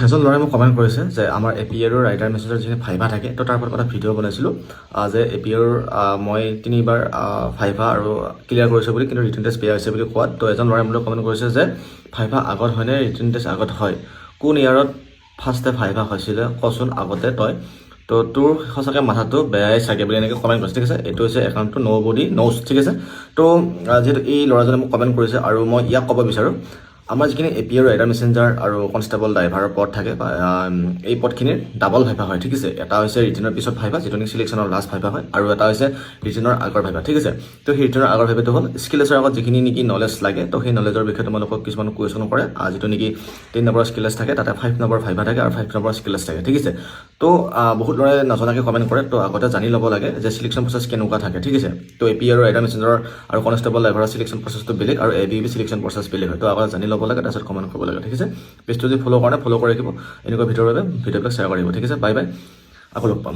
এজন ল'ৰাই মোক কমেণ্ট কৰিছে যে আমাৰ এপিয়াৰৰ ৰাইটাৰ মেছেজৰ যিখিনি ভাইভা থাকে তো তাৰ ওপৰত এটা ভিডিঅ' বনাইছিলোঁ যে এপিয়াৰৰ মই 3বাৰ ভাইভা আৰু ক্লিয়াৰ কৰিছোঁ বুলি কিন্তু ৰিটেন টেষ্ট বেয়া হৈছে বুলি কোৱাত তো এজন ল'ৰাই মোলৈ কমেণ্ট কৰিছে যে ভাইভা আগত হয়নে ৰিটেন টেষ্ট আগত হয় কোন ইয়াৰত ফাৰ্ষ্টে ভাইভা হৈছিলে কচোন আগতে তই তো তোৰ সঁচাকৈ মাথাটো বেয়াই চাগে বুলি এনেকৈ কমেণ্ট কৰিছে ঠিক আছে এইটো হৈছে একাউণ্টটো ন'বডি ন'জ ঠিক আছে তো যিহেতু এই ল'ৰাজনে মোক কমেণ্ট কৰিছে আৰু মই ইয়াক ক'ব বিচাৰোঁ আমাৰ যিখিনি এপিয়াৰ ৰাইডাৰ মেছেঞ্জাৰ আৰু কনষ্টেবল ড্ৰাইভাৰৰ পদ থাকে এই পদখিনিৰ ডাবল ভাইভা হয় ঠিক আছে এটা হৈছে ৰিটেনৰ পিছত ভাইভা যিটো নেকি চিলেকশ্যনৰ লাষ্ট ভাইভা হয় আৰু এটা হৈছে ৰিটেনৰ আগৰ ভাইভা ঠিক আছে তো সেই ৰিটেনৰ আগৰ ভাইভাটো হ'ল স্কিলেছৰ আগত যিখিনি নেকি নলেজ লাগে তো সেই নলেজৰ বিষয়ে তোমালোকক কিছুমান কুৱেশ্যন কৰে যিটো নেকি 3 নম্বৰ স্কিলেছ থাকে তাতে 5 নম্বৰ ভাইভা থাকে আৰু 5 নম্বৰ স্কিলেছ থাকে ঠিক আছে তো বহুত ল'ৰাই নজনাকৈ কমেণ্ট কৰে তো আগতে জানি ল'ব লাগে যে চিলেকশ্যন প্ৰচেছ কেনেকুৱা থাকে ঠিক আছে তো এপিয়াৰ ৰাইডাৰ মেছেঞ্জাৰ আৰু কনষ্টেবল ড্ৰাইভাৰৰ চিলেকশ্যন প্ৰচেছটো বেলেগ আৰু এবিবি চিলেকশ্যন প্ৰচেছ বেলেগ হয় তো আগতে জানি ল'ব লাগে তাৰপিছত কমেণ্ট কৰিব লাগে ঠিক আছে পেজটো যদি ফ'ল' কৰা নাই ফ'ল' কৰি ৰাখিব এনেকুৱা ভিডিঅ'ৰ বাবে ভিডিঅ'বিলাক শ্বেয়াৰ কৰিব ঠিক আছে বাই বাই আকৌ লগ পাম